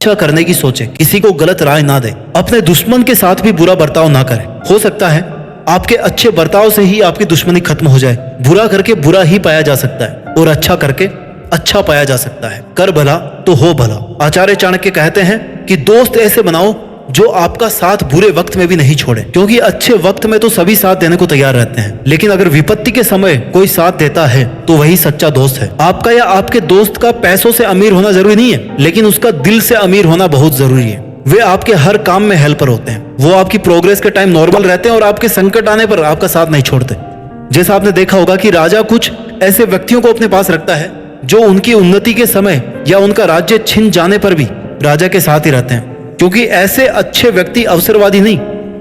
अच्छा करने की सोचे, किसी को गलत राय ना दे, अपने दुश्मन के साथ भी बुरा बर्ताव ना करे। हो सकता है आपके अच्छे बर्ताव से ही आपकी दुश्मनी खत्म हो जाए। बुरा करके बुरा ही पाया जा सकता है और अच्छा करके अच्छा पाया जा सकता है। कर भला तो हो भला। आचार्य चाणक्य कहते हैं कि दोस्त ऐसे बनाओ जो आपका साथ बुरे वक्त में भी नहीं छोड़े, क्योंकि अच्छे वक्त में तो सभी साथ देने को तैयार रहते हैं, लेकिन अगर विपत्ति के समय कोई साथ देता है तो वही सच्चा दोस्त है। आपका या आपके दोस्त का पैसों से अमीर होना जरूरी नहीं है, लेकिन उसका दिल से अमीर होना बहुत जरूरी है। वे आपके हर काम में हेल्पर होते हैं। वो आपकी प्रोग्रेस के टाइम नॉर्मल रहते हैं और आपके संकट आने पर आपका साथ नहीं छोड़ते। जैसा आपने देखा होगा कि राजा कुछ ऐसे व्यक्तियों को अपने पास रखता है जो उनकी उन्नति के समय या उनका राज्य छिन जाने पर भी राजा के साथ ही रहते हैं, क्योंकि ऐसे अच्छे व्यक्ति अवसरवादी नहीं,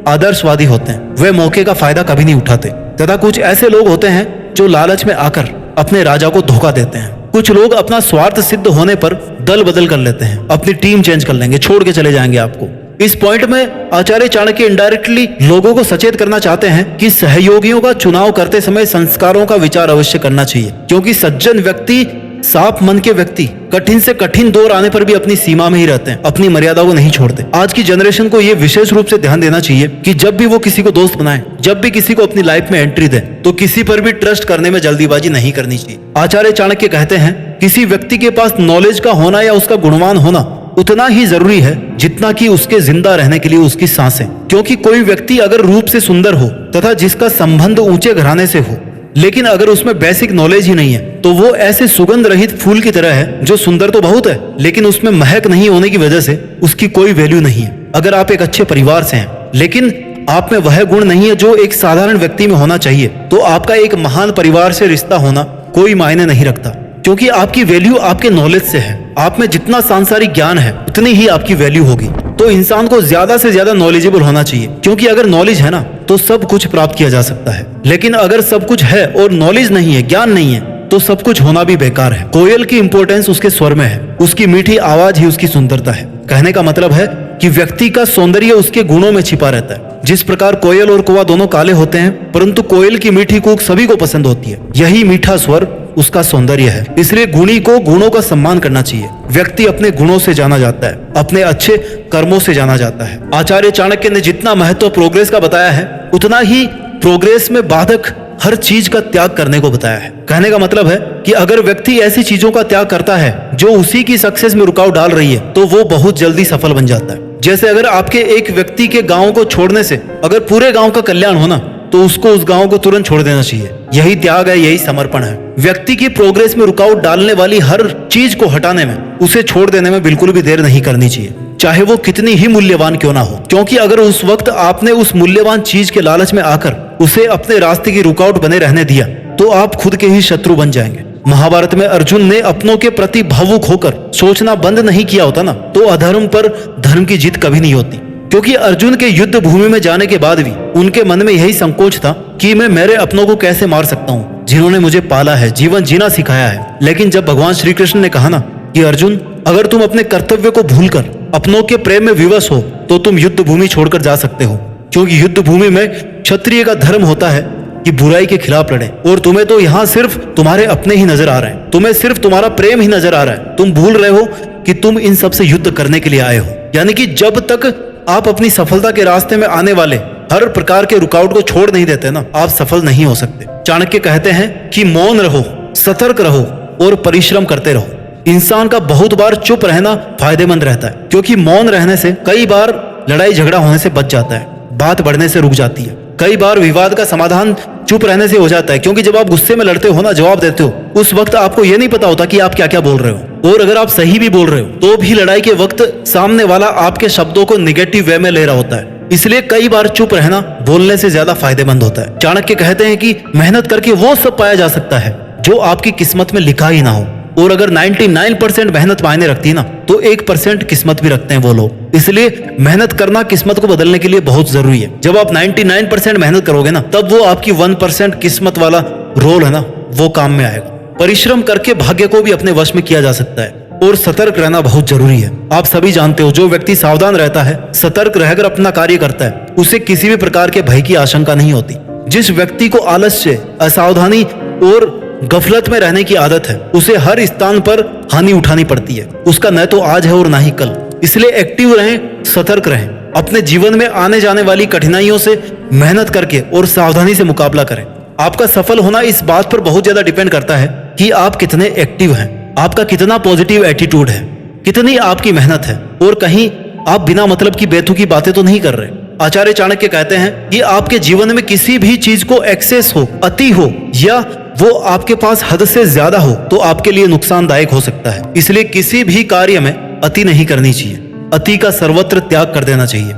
आदर्शवादी होते हैं। वे मौके का फायदा कभी नहीं उठाते। तथा कुछ ऐसे लोग होते हैं जो लालच में आकर अपने राजा को धोखा देते हैं। कुछ लोग अपना स्वार्थ सिद्ध होने पर दल बदल कर लेते हैं, अपनी टीम चेंज कर लेंगे, छोड़ के चले जाएंगे आपको। इस पॉइंट में आचार्य चाणक्य इनडायरेक्टली लोगों को सचेत करना चाहते हैं कि सहयोगियों का चुनाव करते समय संस्कारों का विचार अवश्य करना चाहिए, क्योंकि सज्जन व्यक्ति, साफ मन के व्यक्ति कठिन से कठिन दौर आने पर भी अपनी सीमा में ही रहते हैं, अपनी मर्यादा को नहीं छोड़ते। आज की जनरेशन को यह विशेष रूप से ध्यान देना चाहिए कि जब भी वो किसी को दोस्त बनाए, जब भी किसी को अपनी लाइफ में एंट्री दे, तो किसी पर भी ट्रस्ट करने में जल्दीबाजी नहीं करनी चाहिए। आचार्य चाणक्य कहते हैं किसी व्यक्ति के पास नॉलेज का होना या उसका गुणवान होना उतना ही जरूरी है जितना कि उसके जिंदा रहने के लिए उसकी सांसें। क्योंकि कोई व्यक्ति अगर रूप से सुंदर हो तथा जिसका संबंध ऊंचे घराने से हो, लेकिन अगर उसमें बेसिक नॉलेज ही नहीं है, तो वो ऐसे सुगंध रहित फूल की तरह है जो सुंदर तो बहुत है, लेकिन उसमें महक नहीं होने की वजह से उसकी कोई वैल्यू नहीं है। अगर आप एक अच्छे परिवार से हैं, लेकिन आप में वह गुण नहीं है जो एक साधारण व्यक्ति में होना चाहिए, तो आपका एक महान परिवार से रिश्ता होना कोई मायने नहीं रखता, क्योंकि आपकी वैल्यू आपके नॉलेज से है। आप में जितना सांसारिक ज्ञान है उतनी ही आपकी वैल्यू होगी। तो इंसान को ज्यादा से ज्यादा नॉलेजेबल होना चाहिए, क्योंकि अगर नॉलेज है ना तो सब कुछ प्राप्त किया जा सकता है, लेकिन अगर सब कुछ है और नॉलेज नहीं है, ज्ञान नहीं है, तो सब कुछ होना भी बेकार है। कोयल की इंपॉर्टेंस उसके स्वर में है, उसकी मीठी आवाज ही उसकी सुंदरता है। कहने का मतलब है कि व्यक्ति का सौंदर्य उसके गुणों में छिपा रहता है। जिस प्रकार कोयल और कौवा दोनों काले होते हैं, परंतु कोयल की मीठी कूक सभी को पसंद होती है। यही मीठा स्वर उसका सौंदर्य है। इसलिए गुणी को गुणों का सम्मान करना चाहिए। व्यक्ति अपने गुणों से जाना जाता है, अपने अच्छे कर्मों से जाना जाता है। आचार्य चाणक्य ने जितना महत्व प्रोग्रेस का बताया है, उतना ही प्रोग्रेस में बाधक हर चीज का त्याग करने को बताया है। कहने का मतलब है कि अगर व्यक्ति ऐसी चीजों का त्याग करता है जो उसी की सक्सेस में रुकावट डाल रही है, तो वो बहुत जल्दी सफल बन जाता है। जैसे अगर आपके एक व्यक्ति के गांव को छोड़ने से अगर पूरे गांव का कल्याण होना, तो उसको उस गांव को तुरंत छोड़ देना चाहिए। यही त्याग है, यही समर्पण है। व्यक्ति की प्रोग्रेस में रुकावट डालने वाली हर चीज को हटाने में, उसे छोड़ देने में बिल्कुल भी देर नहीं करनी चाहिए, चाहे वो कितनी ही मूल्यवान क्यों ना हो। क्योंकि अगर उस वक्त आपने उस मूल्यवान चीज के लालच में आकर उसे अपने रास्ते की रुकावट बने रहने दिया, तो आप खुद के ही शत्रु बन जाएंगे। महाभारत में अर्जुन ने अपनों के प्रति भावुक होकर सोचना बंद नहीं किया होता ना, तो अधर्म पर धर्म की जीत कभी नहीं होती। क्योंकि अर्जुन के युद्ध भूमि में जाने के बाद भी उनके मन में यही संकोच था कि मैं मेरे अपनों को कैसे मार सकता हूँ, जिन्होंने मुझे पाला है, जीवन जीना सिखाया है। लेकिन जब भगवान श्री कृष्ण ने कहा ना कि अर्जुन, अगर तुम अपने कर्तव्य को भूलकर अपनों के प्रेम में विवश हो, तो तुम युद्ध भूमि छोड़कर जा सकते हो। क्योंकि युद्ध भूमि में क्षत्रिय का धर्म होता है कि बुराई के खिलाफ लड़े, और तुम्हें तो यहाँ सिर्फ तुम्हारे अपने ही नजर आ रहे हैं, तुम्हें सिर्फ तुम्हारा प्रेम ही नजर आ रहा है। तुम भूल रहे हो कि तुम इन सब से युद्ध करने के लिए आए हो। यानी कि जब तक आप अपनी सफलता के रास्ते में आने वाले हर प्रकार के रुकावट को छोड़ नहीं देते ना, आप सफल नहीं हो सकते। चाणक्य कहते हैं कि मौन रहो, सतर्क रहो और परिश्रम करते रहो। इंसान का बहुत बार चुप रहना फायदेमंद रहता है, क्योंकि मौन रहने से कई बार लड़ाई झगड़ा होने से बच जाता है, बात बढ़ने से रुक जाती है। कई बार विवाद का समाधान चुप रहने से हो जाता है, क्योंकि जब आप गुस्से में लड़ते हो ना, जवाब देते हो, उस वक्त आपको यह नहीं पता होता कि आप क्या क्या बोल रहे हो। और अगर आप सही भी बोल रहे हो, तो भी लड़ाई के वक्त सामने वाला आपके शब्दों को निगेटिव वे में ले रहा होता है। इसलिए कई बार चुप रहना बोलने से ज्यादा फायदेमंद होता है। चाणक्य कहते हैं कि मेहनत करके वो सब पाया जा सकता है जो आपकी किस्मत में लिखा ही ना हो। और अगर 99% मेहनत मायने रखती है ना, तो 1% किस्मत भी रखते हैं वो लोग। इसलिए मेहनत करना किस्मत को बदलने के लिए बहुत जरूरी है। जब आप 99% मेहनत करोगे ना, तब वो आपकी 1% किस्मत वाला रोल है ना, वो काम में आएगा। परिश्रम करके भाग्य को भी अपने वश में किया जा सकता है, और सतर्क रहना बहुत जरूरी है। आप सभी जानते हो, जो व्यक्ति सावधान रहता है, सतर्क रहकर अपना कार्य करता है, उसे किसी भी प्रकार के भय की आशंका नहीं होती। जिस व्यक्ति को आलस्य, असावधानी और गफलत में रहने की आदत है, उसे हर स्थान पर हानि उठानी पड़ती है। उसका न तो आज है और ना ही कल। इसलिए एक्टिव रहें, सतर्क रहें, अपने जीवन में आने जाने वाली कठिनाइयों से मेहनत करके और सावधानी से मुकाबला करें। आपका सफल होना इस बात पर बहुत ज्यादा डिपेंड करता है कि आप कितने एक्टिव हैं, आपका कितना पॉजिटिव एटीट्यूड है, कितनी आपकी मेहनत है और कहीं आप बिना मतलब की बेतुकी बातें तो नहीं कर रहे। आचार्य चाणक्य कहते हैं कि आपके जीवन में किसी भी चीज को एक्सेस हो, अति हो या वो आपके पास हद से ज्यादा हो तो आपके लिए नुकसानदायक हो सकता है। इसलिए किसी भी कार्य में अति नहीं करनी चाहिए, अति का सर्वत्र त्याग कर देना चाहिए।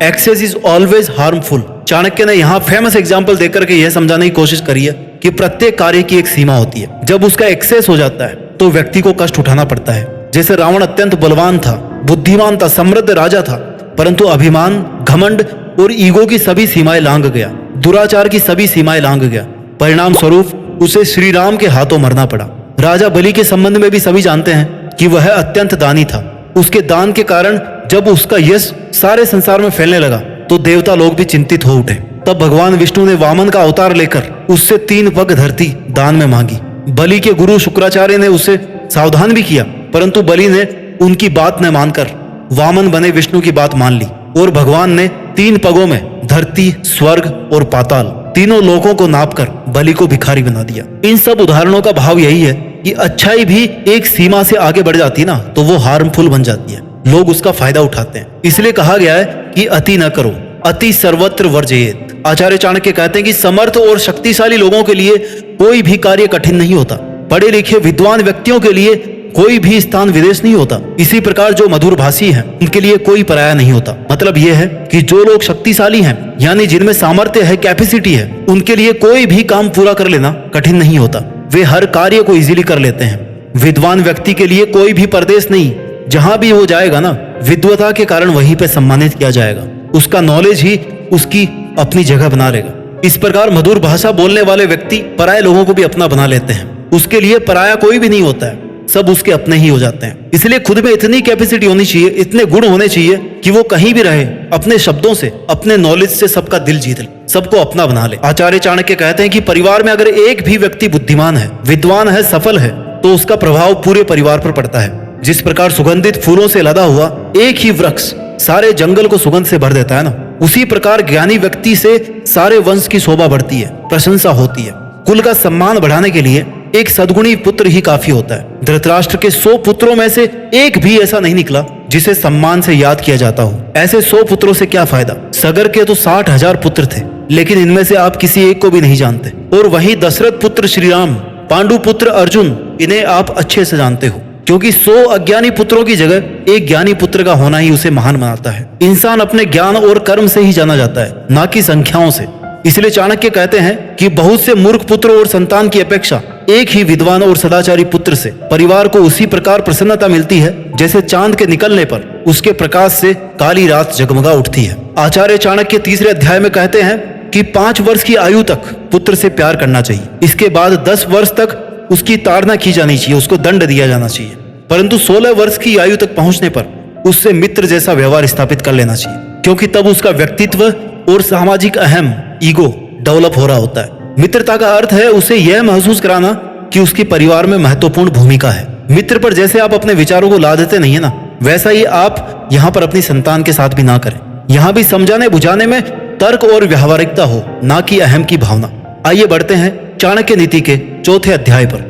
Excess is always harmful. Chanakya ने यहाँ फेमस एग्जाम्पल देकर के यह समझाने की कोशिश करी है कि प्रत्येक कार्य की एक सीमा होती है। जब उसका एक्सेस हो जाता है तो व्यक्ति को कष्ट उठाना पड़ता है। जैसे रावण अत्यंत बलवान था, बुद्धिमान था, समृद्ध राजा था, परंतु अभिमान, घमंड और ईगो की सभी सीमाएं लांघ गया, दुराचार की सभी सीमाएं लांघ गया। परिणाम स्वरूप उसे श्री राम के हाथों मरना पड़ा। राजा बलि के संबंध में भी सभी जानते हैं कि वह अत्यंत दानी था। उसके दान के कारण जब उसका यश सारे संसार में फैलने लगा तो देवता लोग भी चिंतित हो उठे। तब भगवान विष्णु ने वामन का अवतार लेकर उससे 3 पग धरती दान में मांगी। बलि के गुरु शुक्राचार्य ने उसे सावधान भी किया, परंतु बलि ने उनकी बात न मानकर वामन बने विष्णु की बात मान ली और भगवान ने 3 पगों में धरती, स्वर्ग और पाताल तीनों लोकों को नापकर बलि को भिखारी बना दिया। इन सब उदाहरणों का भाव यही है कि अच्छाई भी एक सीमा से आगे बढ़ जाती ना तो वो हार्मफुल बन जाती है, लोग उसका फायदा उठाते हैं। इसलिए कहा गया है कि अति न करो, अति सर्वत्र वर्जयेत। आचार्य चाणक्य कहते हैं कि समर्थ और शक्तिशाली लोगों के लिए कोई भी कार्य कठिन नहीं होता। पढ़े लिखे विद्वान व्यक्तियों के लिए कोई भी स्थान विदेश नहीं होता। इसी प्रकार जो मधुरभाषी हैं उनके लिए कोई पराया नहीं होता। मतलब यह है कि जो लोग शक्तिशाली हैं यानी जिनमें सामर्थ्य है, कैपेसिटी है, उनके लिए कोई भी काम पूरा कर लेना कठिन नहीं होता। वे हर कार्य को इजीली कर लेते हैं। विद्वान व्यक्ति के लिए कोई भी परदेश नहीं, जहां भी वो जाएगा ना विद्वता के कारण वहीं पे सम्मानित किया जाएगा। उसका नॉलेज ही उसकी अपनी जगह बना लेगा। इस प्रकार मधुर भाषा बोलने वाले व्यक्ति पराये लोगों को भी अपना बना लेते हैं। उसके लिए पराया कोई भी नहीं होता है, सब उसके अपने ही हो जाते हैं। इसलिए खुद में इतनी कैपेसिटी होनी चाहिए, इतने गुण होने चाहिए कि वो कहीं भी रहे अपने शब्दों से, अपने नॉलेज से सबका दिल जीत ले, सबको अपना बना ले। आचार्य चाणक्य कहते हैं कि परिवार में अगर एक भी व्यक्ति बुद्धिमान है, विद्वान है, सफल है तो उसका प्रभाव पूरे परिवार पर पड़ता है। जिस प्रकार सुगंधित फूलों से लदा हुआ एक ही वृक्ष सारे जंगल को सुगंध से भर देता है ना, उसी प्रकार ज्ञानी व्यक्ति से सारे वंश की शोभा बढ़ती है, प्रशंसा होती है। कुल का सम्मान बढ़ाने के लिए एक सद्गुणी पुत्र ही काफी होता है। धृतराष्ट्र के 100 पुत्रों में से एक भी ऐसा नहीं निकला जिसे सम्मान से याद किया जाता हो। ऐसे 100 पुत्रों से क्या फायदा? सगर के तो 60,000 पुत्र थे, लेकिन इनमें से आप किसी एक को भी नहीं जानते। और वहीं दशरथ पुत्र श्री राम, पांडु पुत्र अर्जुन, इन्हें आप अच्छे से जानते हो, क्योंकि 100 अज्ञानी पुत्रों की जगह एक ज्ञानी पुत्र का होना ही उसे महान बनाता है। इंसान अपने ज्ञान और कर्म से ही जाना जाता है, ना कि संख्याओं से। इसलिए चाणक्य कहते हैं कि बहुत से मूर्ख पुत्र और संतान की अपेक्षा एक ही विद्वान और सदाचारी पुत्र से परिवार को उसी प्रकार प्रसन्नता मिलती है जैसे चांद के निकलने पर उसके प्रकाश से काली रात जगमगा उठती है। आचार्य चाणक्य 3रे अध्याय में कहते हैं कि 5 वर्ष की आयु तक पुत्र से प्यार करना चाहिए। इसके बाद 10 वर्ष तक उसकी ताड़ना की जानी चाहिए, उसको दंड दिया जाना चाहिए। परंतु 16 वर्ष की आयु तक पहुंचने पर उससे मित्र जैसा व्यवहार स्थापित कर लेना चाहिए, क्योंकि तब उसका व्यक्तित्व और सामाजिक अहम ईगो डेवलप हो रहा होता है। मित्रता का अर्थ है उसे यह महसूस कराना कि उसकी परिवार में महत्वपूर्ण भूमिका है। मित्र पर जैसे आप अपने विचारों को ला देते नहीं है ना, वैसा ही आप यहाँ पर अपनी संतान के साथ भी ना करें। यहाँ भी समझाने बुझाने में तर्क और व्यावहारिकता हो, ना कि अहम की भावना। आइए बढ़ते हैं चाणक्य नीति के 4थे अध्याय पर।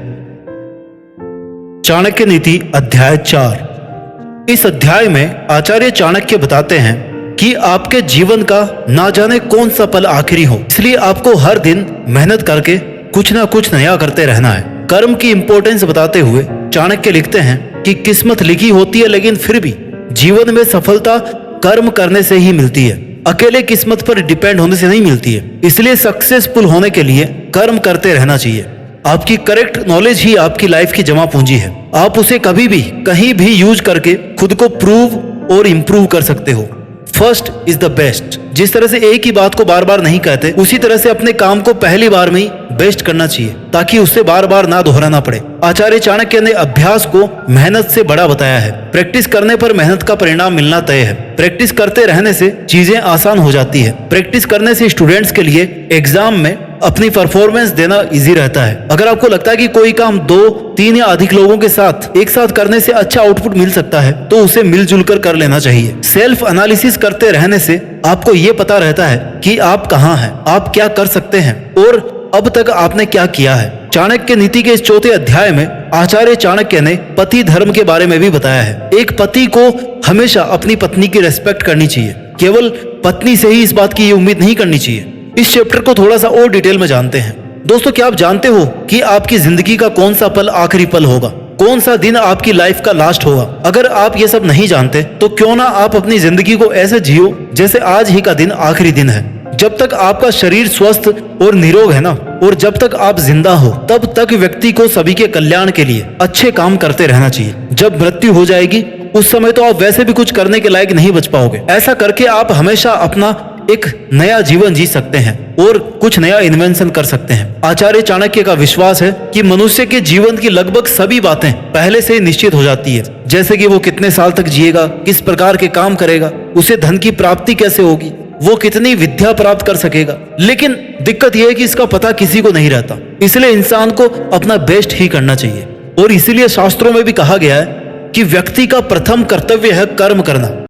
चाणक्य नीति अध्याय 4। इस अध्याय में आचार्य चाणक्य बताते हैं कि आपके जीवन का ना जाने कौन सा पल आखिरी हो, इसलिए आपको हर दिन मेहनत करके कुछ ना कुछ नया करते रहना है। कर्म की इंपॉर्टेंस बताते हुए चाणक्य लिखते हैं कि किस्मत लिखी होती है, लेकिन फिर भी जीवन में सफलता कर्म करने से ही मिलती है, अकेले किस्मत पर डिपेंड होने से नहीं मिलती है। इसलिए सक्सेसफुल होने के लिए कर्म करते रहना चाहिए। आपकी करेक्ट नॉलेज ही आपकी लाइफ की जमा पूंजी है। आप उसे कभी भी कहीं भी यूज करके खुद को प्रूव और इम्प्रूव कर सकते हो। First is the best. जिस तरह से एक ही बात को बार बार नहीं कहते, उसी तरह से अपने काम को पहली बार में ही बेस्ट करना चाहिए, ताकि उससे बार बार ना दोहराना पड़े। आचार्य चाणक्य ने अभ्यास को मेहनत से बड़ा बताया है। प्रैक्टिस करने पर मेहनत का परिणाम मिलना तय है। प्रैक्टिस करते रहने से चीजें आसान हो जाती है। प्रैक्टिस करने से स्टूडेंट्स के लिए एग्जाम में अपनी परफॉर्मेंस देना इजी रहता है। अगर आपको लगता है कि कोई काम 2, 3 या अधिक लोगों के साथ एक साथ करने से अच्छा आउटपुट मिल सकता है तो उसे मिलजुल कर लेना चाहिए। सेल्फ एनालिसिस करते रहने से आपको ये पता रहता है कि आप कहाँ हैं, आप क्या कर सकते हैं और अब तक आपने क्या किया है। चाणक्य नीति के इस 4थे अध्याय में आचार्य चाणक्य ने पति धर्म के बारे में भी बताया है। एक पति को हमेशा अपनी पत्नी की रेस्पेक्ट करनी चाहिए, केवल पत्नी से ही इस बात की उम्मीद नहीं करनी चाहिए। इस चैप्टर को थोड़ा सा और डिटेल में जानते हैं। दोस्तों, क्या आप जानते हो कि आपकी जिंदगी का कौन सा पल आखिरी पल होगा, कौन सा दिन आपकी लाइफ का लास्ट होगा? अगर आप ये सब नहीं जानते तो क्यों ना आप अपनी जिंदगी को ऐसे जियो जैसे आज ही का दिन आखिरी दिन है। जब तक आपका शरीर स्वस्थ और निरोग है ना, और जब तक आप जिंदा हो तब तक व्यक्ति को सभी के कल्याण के लिए अच्छे काम करते रहना चाहिए। जब मृत्यु हो जाएगी उस समय तो आप वैसे भी कुछ करने के लायक नहीं बच पाओगे। ऐसा करके आप हमेशा अपना एक नया जीवन जी सकते हैं और कुछ नया इन्वेंशन कर सकते हैं। आचार्य चाणक्य का विश्वास है कि मनुष्य के जीवन की लगभग सभी बातें पहले से निश्चित हो जाती है, जैसे कि वो कितने साल तक जिएगा, किस प्रकार के काम करेगा, उसे धन की प्राप्ति कैसे होगी, वो कितनी विद्या प्राप्त कर सकेगा। लेकिन दिक्कत यह है कि इसका पता किसी को नहीं रहता, इसलिए इंसान को अपना बेस्ट ही करना चाहिए। और इसीलिए शास्त्रों में भी कहा गया है कि व्यक्ति का प्रथम कर्तव्य है कर्म करना।